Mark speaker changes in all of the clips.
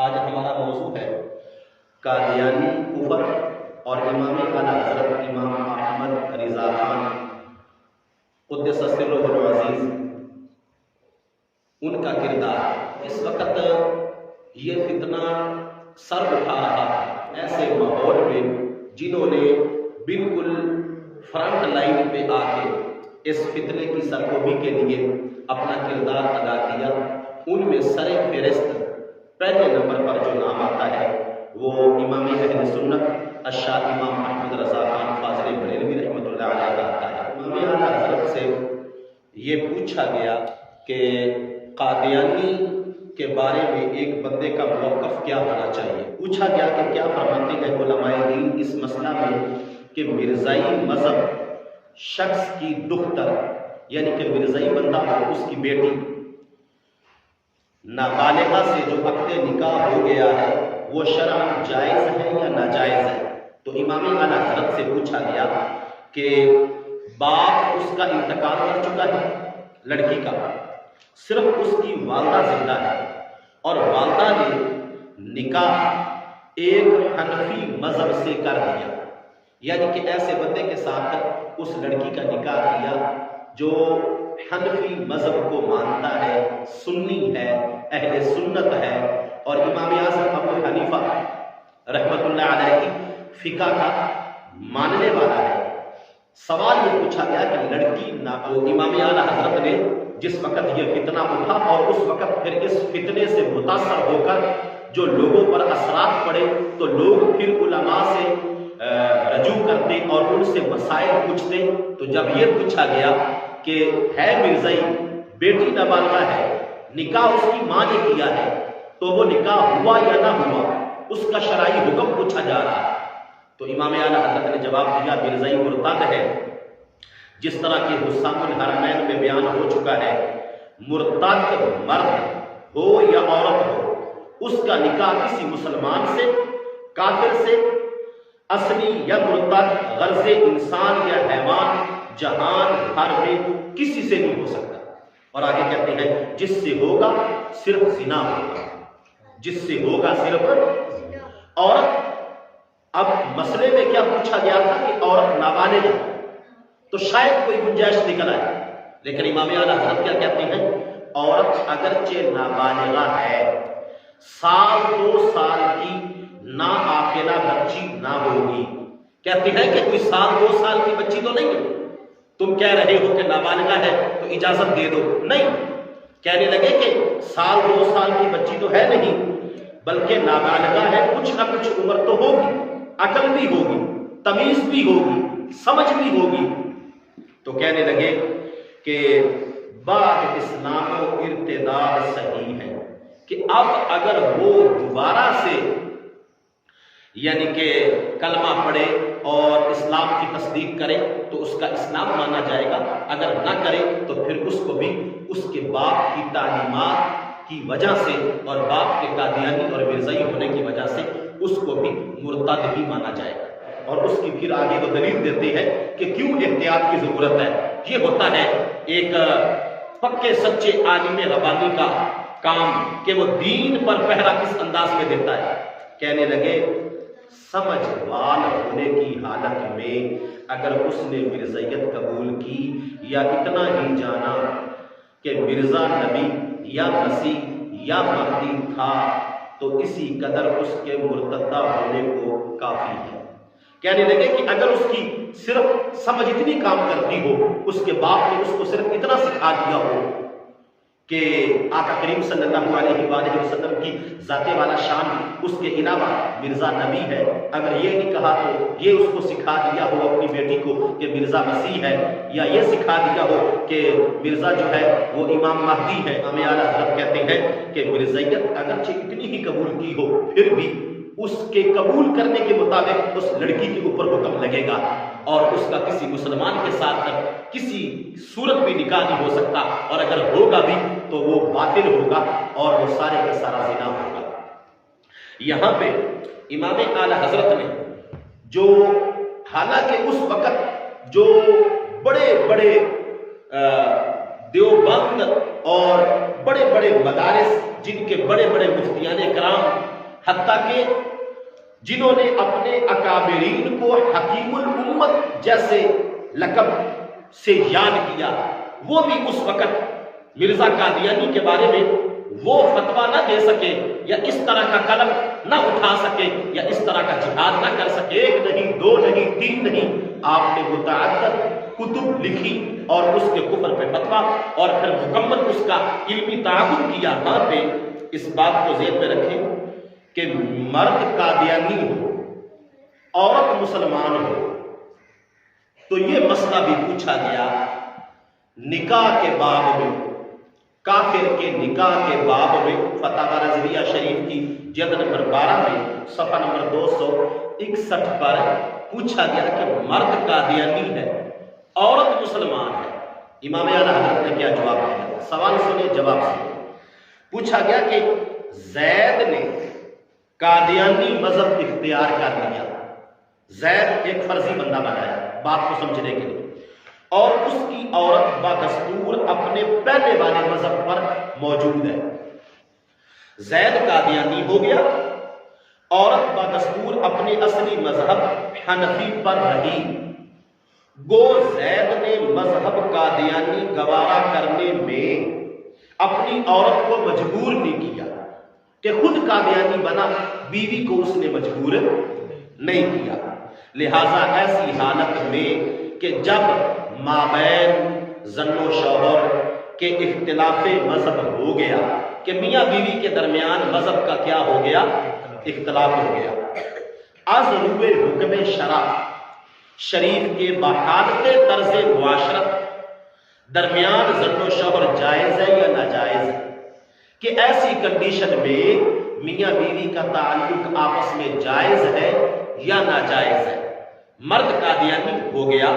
Speaker 1: آج ہمارا موضوع ہے قادیانی کفر اور امام اعلیٰ حضرت امام احمد رضا خان قدس سرہ العزیز ان کا کردار۔ اس وقت یہ فتنہ سر اٹھا رہا ہے ایسے ماحول میں جنہوں نے بالکل فرنٹ لائن پہ آ کے اس فتنے کی سرکوبی کے لیے اپنا کردار ادا کیا، ان میں سر فہرست پہلے نمبر پر جو نام آتا ہے وہ امام اہل سنت الشاہ امام احمد رضا خان فاضل بریلوی رحمۃ اللہ علیہ کا آتا ہے۔ امام اعلیٰ حضرت سے یہ پوچھا گیا کہ قادیانی کے بارے میں ایک بندے کا موقف کیا ہونا چاہیے۔ پوچھا گیا کہ کیا فرماتے ہیں علماء دین اس مسئلہ میں کہ مرزائی مذہب شخص کی دختر یعنی کہ مرزائی بندہ اور اس کی بیٹی نابالغہ سے جو عقد نکاح ہو گیا ہے وہ شرعاً جائز ہے یا ناجائز ہے؟ تو امام اعلیٰ حضرت سے پوچھا گیا کہ باپ اس کا انتقال کر چکا ہے لڑکی کا، صرف اس کی والدہ زندہ ہے اور والدہ نے نکاح ایک حنفی مذہب سے کر دیا، یعنی کہ ایسے بندے کے ساتھ اس لڑکی کا نکاح کیا جو حنفی مذہب کو مانتا ہے، سنی ہے، اہل سنت ہے اور امام اعظم ابو حنیفہ رحمۃ اللہ علیہ کی فقہ کا ماننے والا ہے۔ سوال یہ پوچھا گیا کہ لڑکی امام اعلیٰ حضرت نے جس وقت یہ فتنہ اٹھا اور اس وقت پھر اس فتنے سے متاثر ہو کر جو لوگوں پر اثرات پڑے تو لوگ پھر علماء سے رجوع کرتے اور ان سے مسائل پوچھتے، تو جب یہ پوچھا گیا کہ ہے مرزائی، بیٹی نابالغہ ہے، نکاح اس کی ماں نے کیا ہے، تو وہ نکاح ہوا یا نہ ہوا اس کا شرعی حکم پوچھا جا رہا ہے۔ تو امام اعلیٰ حضرت نے جواب دیا مرزائی مرتد ہے، جس طرح کہ حسام الحرمین میں بیان ہو چکا ہے، مرتد مرد ہو یا عورت ہو اس کا نکاح کسی مسلمان سے، کافر سے، اصلی یا مرتد، غرض انسان یا حیوان، جہان بھر میں کسی سے نہیں ہو سکتا۔ اور آگے کہتے ہیں جس سے ہوگا صرف زنا ہوگا، جس سے ہوگا صرف عورت۔ اب مسئلے میں کیا پوچھا گیا تھا کہ عورت نابالغ ہے تو شاید کوئی گنجائش نکل آئے، لیکن امام اعلیٰ حضرت کیا کہتے ہیں عورت اگرچہ نابالغہ ہے، سال 2 سال کی نا عاقلہ بچی نہ ہوگی۔ کہتے ہیں کہ کوئی سال 2 سال کی بچی تو نہیں ہے، تم کہہ رہے ہو کہ نابالغہ ہے تو اجازت دے دو، نہیں، کہنے لگے کہ سال 2 سال کی بچی تو ہے نہیں بلکہ نابالغہ ہے، کچھ نہ کچھ عمر تو ہوگی، عقل بھی ہوگی، تمیز بھی ہوگی، سمجھ بھی ہوگی۔ تو کہنے لگے کہ بعد اسلام و ارتداد صحیح ہے کہ اب اگر وہ دوبارہ سے یعنی کہ کلمہ پڑھے اور اسلام کی تصدیق کرے تو اس کا اسلام مانا جائے گا، اگر نہ کرے تو پھر اس کو بھی اس کے باپ کی تعلیمات کی وجہ سے اور باپ کے قادیانی اور مرزائی ہونے کی وجہ سے اس کو بھی مرتد ہی مانا جائے گا۔ اور اس کی پھر آگے وہ دلیل دیتے ہیں کہ کیوں احتیاط کی ضرورت ہے۔ یہ ہوتا ہے ایک پکے سچے عالم ربانی کا کام کہ وہ دین پر پہرا کس انداز میں دیتا ہے۔ کہنے لگے سمجھ وال ہونے کی حالت میں اگر اس نے مرزائیت قبول کی یا اتنا ہی جانا کہ مرزا نبی یا مسیح یا مہدی تھا تو اسی قدر اس کے مرتدہ ہونے کو کافی ہے۔ کہنے لگے کہ اگر اس کی صرف سمجھ اتنی کام کرتی ہو، اس کے باپ نے اس کو صرف اتنا سکھا دیا ہو کہ آقا کریم صلی اللہ علیہ وآلہ وسلم کی ذات والا شان اس کے علاوہ مرزا نبی ہے، اگر یہ نہیں کہا تو یہ اس کو سکھا دیا ہو اپنی بیٹی کو کہ مرزا مسیح ہے، یا یہ سکھا دیا ہو کہ مرزا جو ہے وہ امام مہدی ہے۔ امام اعلیٰ حضرت کہتے ہیں کہ مرزائیت اگرچہ اتنی ہی قبول کی ہو پھر بھی اس کے قبول کرنے کے مطابق اس لڑکی کے اوپر حکم لگے گا اور اس کا کسی مسلمان کے ساتھ کسی صورت بھی نکاح نہیں ہو سکتا، اور اگر ہوگا بھی تو وہ باطل ہوگا اور وہ سارے کا سارا زنا ہوگا۔ یہاں پہ امام اعلیٰ حضرت نے جو حالانکہ اس وقت جو بڑے بڑے دیوبند اور بڑے بڑے مدارس جن کے بڑے بڑے مفتیان کرام حتیٰ کہ جنہوں نے اپنے اکابرین کو حکیم الامت جیسے لقب سے یاد کیا، وہ بھی اس وقت مرزا قادیانی کے بارے میں وہ فتویٰ نہ دے سکے، یا اس طرح کا قلم نہ اٹھا سکے، یا اس طرح کا جہاد نہ کر سکے۔ ایک نہیں، دو نہیں، تین نہیں، آپ نے متعدد کتب لکھی اور اس کے کفر پہ فتویٰ اور پھر مکمل اس کا علمی تعاقب کیا۔ ہاں پہ اس بات کو ذہن میں رکھیں کہ مرد قادیانی ہو، عورت مسلمان ہو، تو یہ مسئلہ بھی پوچھا گیا نکاح کے باب میں، کافر کے نکاح کے باب میں فتاوی رضویہ شریف کی جلد نمبر 12 میں صفحہ نمبر 261 پر پوچھا گیا کہ مرد قادیانی ہے، عورت مسلمان ہے، امام اعلیٰ حضرت نے کیا جواب دیا؟ سوال سنیں، جواب سنیں۔ پوچھا گیا کہ زید نے قادیانی مذہب اختیار کر لیا، زید ایک فرضی بندہ بنایا بات کو سمجھنے کے لیے، اور اس کی عورت بدستور اپنے پہلے والے مذہب پر موجود ہے۔ زید قادیانی ہو گیا، عورت بدستور اپنے اصلی مذہب حنفی پر رہی۔ گو زید نے مذہب قادیانی گوارا کرنے میں اپنی عورت کو مجبور نہیں کیا کہ خود قادیانی بنا، بیوی کو اس نے مجبور نہیں کیا۔ لہذا ایسی حالت میں کہ جب مابین زن و شوہر کے اختلاف مذہب ہو گیا، کہ میاں بیوی کے درمیان مذہب کا کیا ہو گیا؟ اختلاف ہو گیا، از روئے حکم شرع شریف کے بحالت طرز معاشرت درمیان زن و شوہر جائز ہے یا ناجائز ہے؟ کہ ایسی کنڈیشن میں میاں بیوی کا تعلق آپس میں جائز ہے یا ناجائز ہے؟ مرد قادیانی ہو گیا،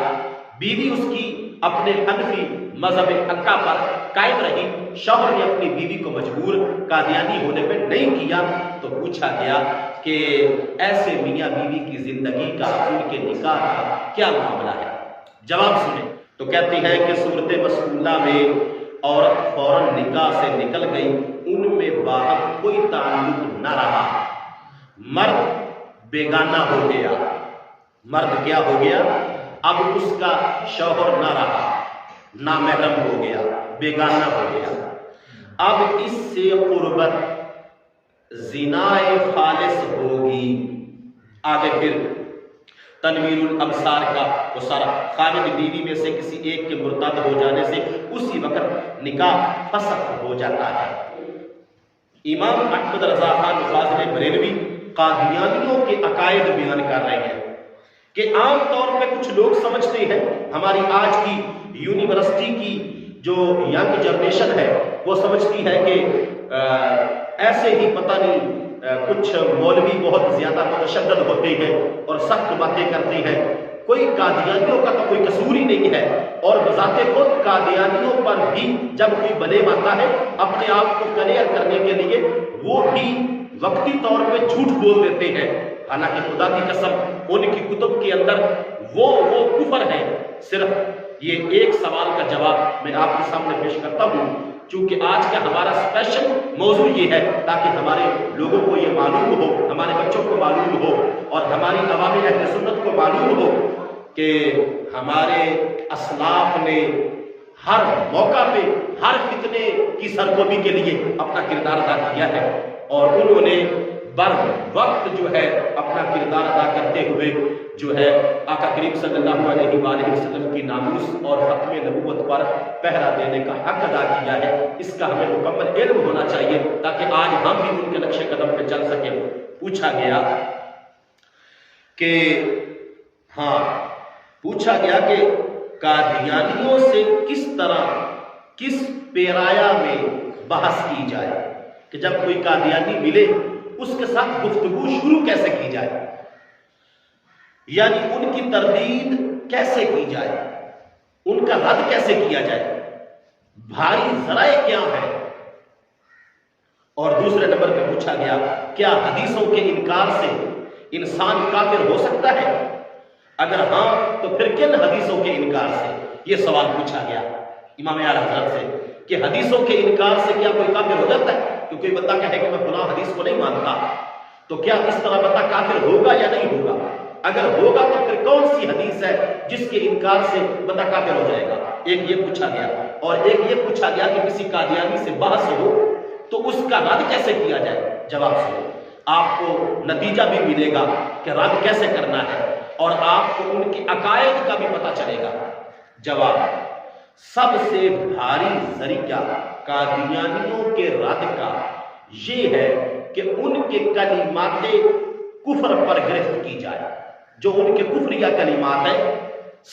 Speaker 1: بیوی اس کی اپنے حنفی مذہب حقہ پر قائم رہی، شوہر نے اپنی بیوی کو مجبور قادیانی ہونے پہ نہیں کیا، تو پوچھا گیا کہ ایسے میاں بیوی کی زندگی کا، ان کے نکاح کا کیا معاملہ ہے؟ جواب سنیں تو کہتی ہے کہ صورت مسئولہ میں عورت فوراً نکاح سے نکل گئی، ان میں باہم کوئی تعلق نہ رہا، مرد بیگانہ ہو گیا، مرد کیا ہو گیا؟ اب اس کا شوہر نہ رہا، نامحرم ہو گیا، بیگانہ ہو گیا۔ اب اس سے قربت زنا خالص ہوگی۔ آگے پھر تنویر الابصار کا وہ سارا خامد بیوی میں سے کسی ایک کے مرتد ہو جانے سے اسی وقت نکاح فسخ ہو جاتا ہے۔ امام احمد رضا خان فاضل بریلوی قادیانیوں کے عقائد بیان کر رہے ہیں کہ عام طور پہ کچھ لوگ سمجھتے ہیں، ہماری آج کی یونیورسٹی کی جو ینگ جنریشن ہے وہ سمجھتی ہے کہ ایسے ہی پتہ نہیں کچھ مولوی بہت زیادہ متشدد ہوتے ہیں اور سخت باتیں کرتے ہیں، کوئی قادیانیوں کا تو کوئی قصور ہی نہیں ہے، اور بذات خود قادیانیوں پر بھی جب کوئی بلیم آتا ہے اپنے آپ کو کلیئر کرنے کے لیے وہ بھی وقتی طور پہ جھوٹ بول دیتے ہیں، حالانکہ خدا کی قسم ان کی کتب کے اندر وہ کفر ہے۔ صرف یہ ایک سوال کا جواب میں آپ کے سامنے پیش کرتا ہوں، چونکہ آج کا ہمارا اسپیشل موضوع یہ ہے تاکہ ہمارے لوگوں کو یہ معلوم ہو، ہمارے بچوں کو معلوم ہو، اور ہماری عوام اہل سنت کو معلوم ہو کہ ہمارے اسلاف نے ہر موقع پہ ہر فتنے کی سرکوبی کے لیے اپنا کردار ادا کیا ہے، اور انہوں نے بر وقت جو ہے اپنا کردار ادا کرتے ہوئے جو ہے آقا کریم صلی اللہ علیہ وآلہ وسلم کی ناموس اور ختم نبوت پر پہرا دینے کا حق ادا کیا ہے۔ اس کا ہمیں مکمل علم ہونا چاہیے تاکہ آج ہم بھی ان کے نقش قدم پہ چل سکیں۔ پوچھا گیا کہ قادیانیوں سے کس طرح کس پیرایا میں بحث کی جائے، کہ جب کوئی قادیانی ملے اس کے ساتھ گفتگو شروع کیسے کی جائے، یعنی ان کی تردید کیسے کی جائے، ان کا رد کیسے کیا جائے، بھاری ذرائع کیا ہے۔ اور دوسرے نمبر پہ پوچھا گیا کیا حدیثوں کے انکار سے انسان کافر ہو سکتا ہے؟ اگر ہاں تو پھر کن حدیثوں کے انکار سے؟ یہ سوال پوچھا گیا امام اعلیٰ حضرت سے کہ حدیثوں کے انکار سے کیا کوئی کافر ہو جاتا ہے؟ کہ کوئی بندہ کہے کہ میں فلاں حدیث کو نہیں مانتا، تو کیا اس طرح بتا کافر ہوگا یا نہیں ہوگا؟ اگر ہوگا تو پھر کون سی حدیث ہے جس کے انکار سے بندہ کافر ہو جائے گا؟ ایک یہ پوچھا گیا، اور ایک یہ پوچھا گیا کہ کسی قادیانی سے بحث ہو تو اس کا رد کیسے کیا جائے؟ جواب سے آپ کو نتیجہ بھی ملے گا کہ رد کیسے کرنا ہے، اور آپ کو ان کے عقائد کا بھی پتہ چلے گا۔ جواب: سب سے بھاری ذریعہ قادیانیوں کے رد کا یہ ہے کہ ان کے کلمات کفر پر گرفت کی جائے۔ جو ان کے کفریہ کلمات ہیں،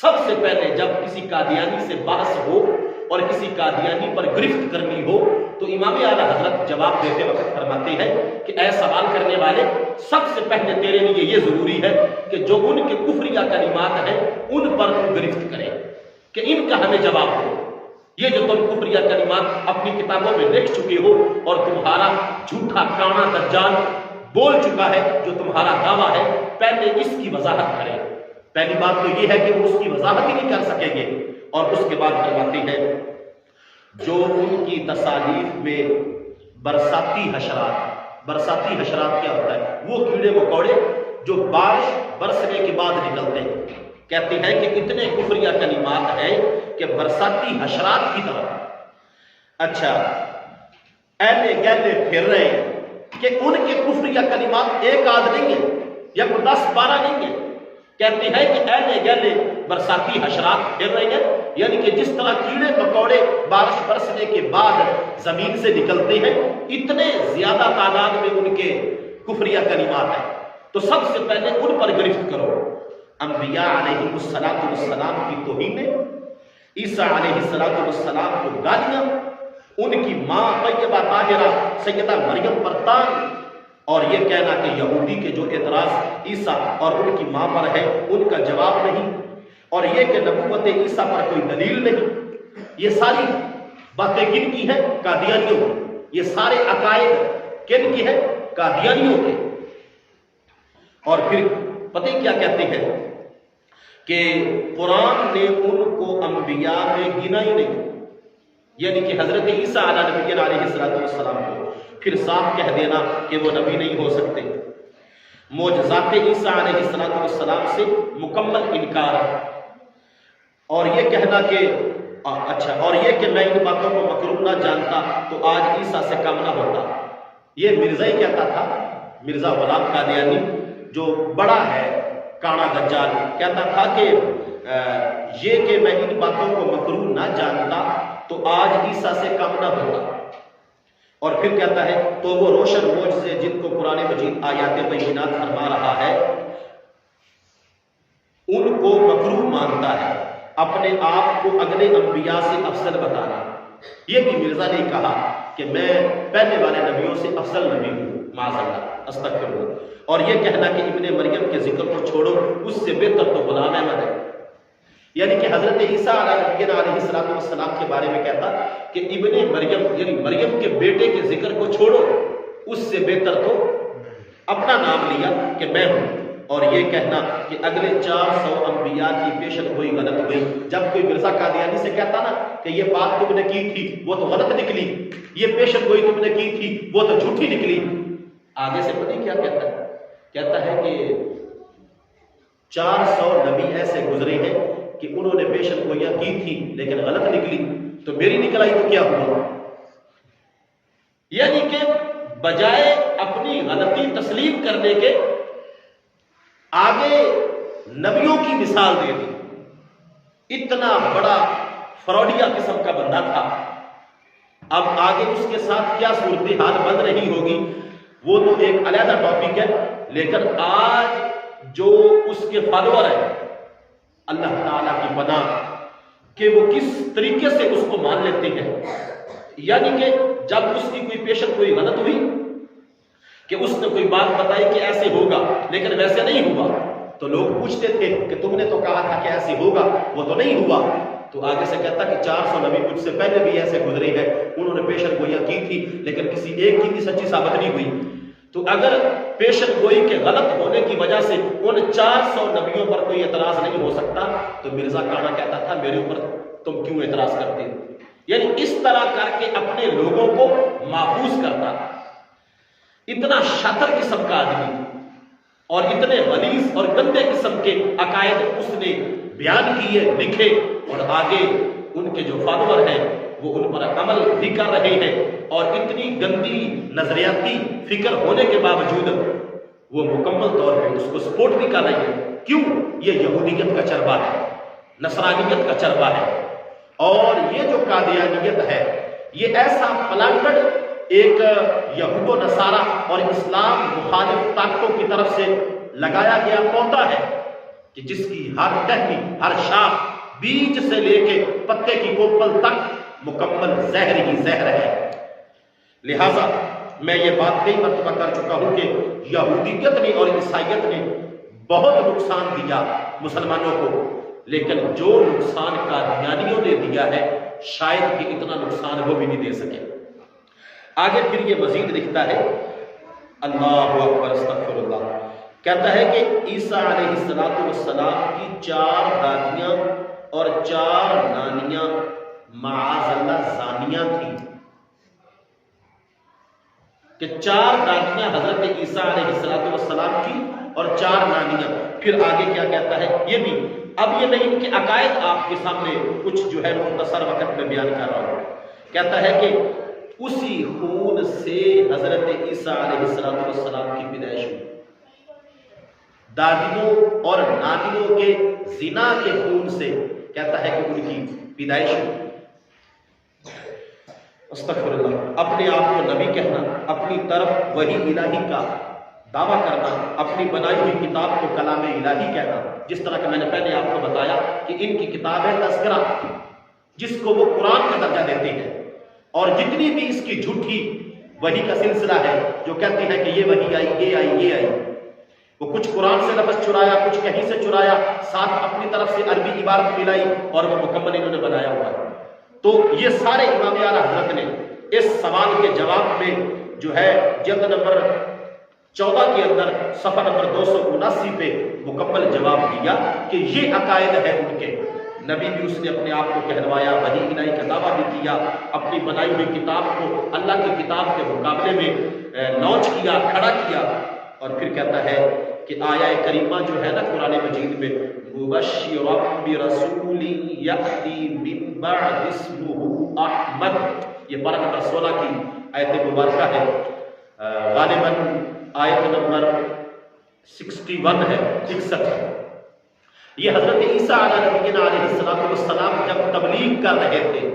Speaker 1: سب سے پہلے جب کسی قادیانی سے بحث ہو اور کسی قادیانی پر گرفت کرنی ہو تو امام اعلیٰ حضرت جواب دیتے وقت فرماتے ہیں کہ اے سوال کرنے والے، سب سے پہلے تیرے لیے یہ ضروری ہے کہ جو ان کے کفریہ کلمات ہیں ان پر تو گرفت کرے، کہ ان کا ہمیں جواب دو۔ یہ جو تم کفریہ کلمات اپنی کتابوں میں لکھ چکے ہو اور تمہارا جھوٹا کانا دجال بول چکا ہے، جو تمہارا دعویٰ ہے، پہلے اس کی وضاحت کرے۔ پہلی بات تو یہ ہے کہ وہ اس کی وضاحت ہی نہیں کر سکیں گے، اور اس کے بعد فرماتے ہیں جو ان کی تصانیف میں برساتی حشرات کیا ہوتا ہے؟ وہ کیڑے مکوڑے جو بارش برسنے کے بعد نکلتے ہیں، کہتے ہیں کہ اتنے کفریہ کلمات ہیں کہ برساتی حشرات کی طرح اچھا ایلے گیلے پھر رہے ہیں، کہ ان کے کفریہ کلمات ایک آدھ نہیں ہے یا 10-12 نہیں ہے، کہتے ہیں کہ ایلے گیلے برساتی حشرات پھر رہے ہیں، یعنی کہ جس طرح کیڑے مکوڑے بارش برسنے کے بعد زمین سے نکلتے ہیں، اتنے زیادہ تعداد میں ان کے کفریہ کلمات ہیں۔ تو سب سے پہلے ان پر گرفت کرو۔ انبیاء علیہ السلام کی توہین، عیسیٰ علیہ السلام کو گالیاں، ان کی ماں طیبہ طاہرہ سیدہ مریم پر تان، اور یہ کہنا کہ یہودی کے جو اعتراض عیسیٰ اور ان کی ماں پر ہے ان کا جواب نہیں، اور یہ کہ نبوت عیسیٰ پر کوئی دلیل نہیں، یہ ساری باتیں کن کی ہیں؟ قادیانیوں کی۔ یہ سارے عقائد کن کی ہیں؟ قادیانیوں کے۔ اور پھر پتہ کیا کہتے ہیں کہ قرآن نے ان کو انبیاء میں گنا ہی نہیں، یعنی کہ حضرت عیسیٰ علیہ السلام کو پھر صاف کہہ دینا کہ وہ نبی نہیں ہو سکتے۔ معجزات عیسیٰ علیہ السلام سے مکمل انکار، اور یہ کہنا کہ اور یہ کہ میں ان باتوں کو مکروہ نہ جانتا تو آج عیسیٰ سے کم نہ ہوتا۔ یہ مرزا ہی کہتا تھا، مرزا غلام قادیانی جو بڑا ہے کانا دجال، کہتا تھا کہ یہ کہ میں ان باتوں کو مکروہ نہ جانتا تو آج عیسیٰ سے کم نہ ہوتا۔ اور پھر کہتا ہے تو وہ روشن معجزے جن کو قرآن مجید آیات بینات فرما رہا ہے ان کو مکروہ مانتا ہے، اپنے آپ کو اگلے انبیاء سے افضل بتانا۔ یہ بھی مرزا نے کہا کہ میں پہلے والے نبیوں سے افضل نبی ہوں، معاذ اللہ، استغفر اللہ۔ اور یہ کہنا کہ ابن مریم کے ذکر کو چھوڑو، اس سے بہتر تو غلام احمد ہے، یعنی کہ حضرت عیسیٰ علیہ السلام کے بارے میں کہتا کہ ابن مریم یعنی مریم کے بیٹے کے ذکر کو چھوڑو، اس سے بہتر تو اپنا نام لیا کہ میں ہوں۔ اور یہ کہنا کہ اگلے 400 انبیاء کی پیشن گوئی غلط ہوئی۔ جب کوئی مرزا قادیانی سے کہتا نا کہ یہ بات تم نے کی تھی وہ تو غلط نکلی، یہ پیشن گوئی تم نے کی تھی وہ تو جھوٹی نکلی، آگے سے پتہ کیا کہتا ہے؟ کہتا ہے کہ 400 نبی ایسے گزرے ہیں کہ انہوں نے پیشن گوئیاں کی تھی لیکن غلط نکلی، تو میری نکل آئی تو کیا ہوا؟ یعنی کہ بجائے اپنی غلطی تسلیم کرنے کے آگے نبیوں کی مثال دے دی۔ اتنا بڑا فراڈیا قسم کا بندہ تھا۔ اب آگے اس کے ساتھ کیا صورتحال بن رہی ہوگی وہ تو ایک علیحدہ ٹاپک ہے، لیکن آج جو اس کے فالوور ہیں، اللہ تعالیٰ کی پناہ کہ وہ کس طریقے سے اس کو مان لیتے ہیں۔ یعنی کہ جب اس کی کوئی پیشن کوئی غلط ہوئی کہ اس نے کوئی بات بتائی کہ ایسے ہوگا لیکن ویسے نہیں ہوا، تو لوگ پوچھتے تھے کہ تم نے تو کہا تھا کہ ایسے ہوگا، وہ تو نہیں ہوا۔ تو آگے سے کہتا کہ 400 نبی مجھ سے پہلے بھی ایسے گزرے ہیں، انہوں نے پیشن گوئیاں کی تھی لیکن کسی ایک کی بھی سچی ثابت نہیں ہوئی۔ تو اگر پیشن گوئی کے غلط ہونے کی وجہ سے ان 400 نبیوں پر کوئی اعتراض نہیں ہو سکتا تو مرزا کانا کہتا تھا میرے اوپر تم کیوں اعتراض کرتے ہو؟ یعنی اس طرح کر کے اپنے لوگوں کو محفوظ کرتا تھا۔ اتنا شاطر قسم کا آدمی اور اتنے غلیظ اور گندے قسم کے عقائد اس نے بیان کیے، لکھے، اور آگے ان کے جو فالوور ہیں وہ ان پر عمل بھی کر رہے ہیں، اور اتنی گندی نظریاتی فکر ہونے کے باوجود وہ مکمل طور پہ اس کو سپورٹ بھی کر رہے ہیں۔ کیوں؟ یہ یہودیت کا چربا ہے، نصرانیت کا چربا ہے، اور یہ جو قادیانیت ہے یہ ایسا پلانٹڈ ایک یہود و نصارہ اور اسلام مخالف طاقتوں کی طرف سے لگایا گیا پودا ہے کہ جس کی ہر ٹہنی، ہر شاخ، بیج سے لے کے پتے کی کوپل تک مکمل زہر ہی زہر ہے۔ لہذا میں یہ بات کئی مرتبہ کر چکا ہوں کہ یہودیت نے اور عیسائیت نے بہت نقصان دیا مسلمانوں کو، لیکن جو نقصان قادیانیوں نے دیا ہے شاید کہ اتنا نقصان وہ بھی نہیں دے سکے۔ آگے پھر یہ مزید لکھتا ہے، اللہ اکبر استغفر اللہ، کہتا ہے کہ عیسیٰ علیہ السلام کی 4 دادیاں اور 4 نانیاں معاذ اللہ زانیاں تھیں، کہ 4 دادیاں حضرت عیسیٰ علیہ السلام کی اور 4 نانیاں۔ پھر آگے کیا کہتا ہے یہ بھی، اب یہ میں ان کے عقائد آپ کے سامنے کچھ جو ہے مختصر وقت میں بیان کر رہا ہوں۔ کہتا ہے کہ اسی خون سے حضرت عیسیٰ علیہ السلام کی پیدائش ہوئی، دادیوں اور نانیوں کے زنا کے خون سے کہتا ہے کہ ان کی پیدائش ہوئی۔ استغفر اللہ، اپنے آپ کو نبی کہنا، اپنی طرف وحی الہی کا دعویٰ کرنا، اپنی بنائی ہوئی کتاب کو کلام الہی کہنا، جس طرح کہ میں نے پہلے آپ کو بتایا کہ ان کی کتاب ہے تذکرہ، جس کو وہ قرآن کا درجہ دیتے ہیں، اور جتنی بھی اس کی جھوٹی وحی کا سلسلہ ہے جو کہتی ہے کہ یہ وحی آئی، یہ آئی، یہ آئی، وہ کچھ قرآن سے لفظ چرایا، کچھ کہیں سے چرایا، ساتھ اپنی طرف سے عربی عبارت ملائی، اور وہ مکمل انہوں نے بنایا ہوا ہے۔ تو یہ سارے امام اعلیٰ حضرت نے اس سوال کے جواب میں جو ہے جلد نمبر 14 کے اندر صفحہ نمبر 279 پہ مکمل جواب دیا کہ یہ عقائد ہے ان کے۔ نبی بھی اس نے اپنے آپ کو کہلوایا، وحی الہی کا دعویٰ بھی کیا، اپنی بنائی ہوئی کتاب کو اللہ کی کتاب کے مقابلے میں لانچ کیا، کھڑا کیا، اور پھر کہتا ہے کہ آیہ کریمہ جو ہے نا قرآن مجید میں، مبشرا برسول یأتی من بعد اسمہ احمد، یہ پارہ نمبر 16 کی آیت مبارکہ ہے، غالباً آیت نمبر 61 ہے، 61 ہے۔ یہ حضرت عیسیٰ علیہ السلام جب تبلیغ کر رہے تھے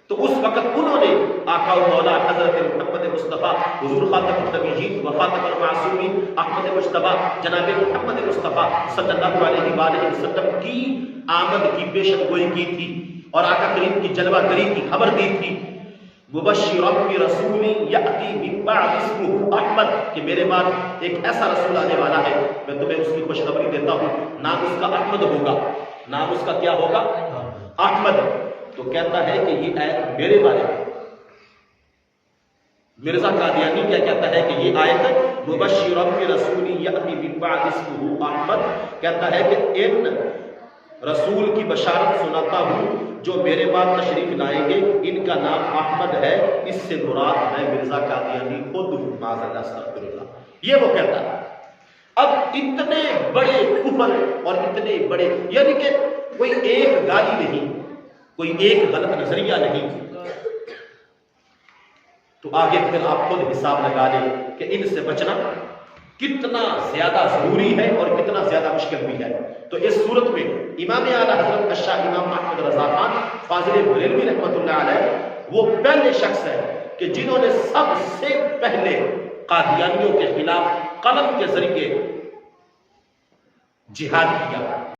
Speaker 1: تو اس وقت انہوں نے آقا و مولا حضرت محمد مصطفیٰ حضور خاتم النبیین و خاتم المعصومین احمد مجتبیٰ جناب محمد مصطفیٰ صلی اللہ علیہ وآلہ وسلم کی آمد کی پیشن گوئی کی تھی، اور آقا کریم کی جلوہ گری کی خبر دی تھی، مبشرا برسول یأتی من بعد اسمہ احمد، کہ میرے بعد ایک ایسا رسول آنے والا ہے، میں تمہیں اس کی خوشخبری دیتا ہوں، نام اس کا احمد ہوگا، نام اس کا کیا ہوگا؟ احمد۔ تو کہتا ہے کہ یہ آیت میرے بارے میں، مرزا قادیانی کیا کہتا ہے کہ یہ آیت مبشرا برسول یأتی من بعد اسمہ احمد، کہتا ہے کہ ان رسول کی بشارت سناتا ہوں جو میرے بعد تشریف لائیں گے، ان کا نام احمد ہے، اس سے مراد میں مرزا قادیانی خود ہوں، معاذ اللہ استغفر اللہ، یہ وہ کہتا ہے۔ اب اتنے بڑے کفر اور اتنے بڑے، یعنی کہ کوئی ایک گالی نہیں، کوئی ایک غلط نظریہ نہیں، تو آگے پھر آپ خود حساب لگا لیں کہ ان سے بچنا کتنا زیادہ ضروری ہے اور کتنا زیادہ مشکل بھی ہے۔ تو اس صورت میں امام اعلیٰ حضرت شاہ امام احمد رضا خان فاضل بریلوی رحمۃ اللہ علیہ وہ پہلے شخص ہیں کہ جنہوں نے سب سے پہلے قادیانیوں کے خلاف قلم کے ذریعے جہاد کیا۔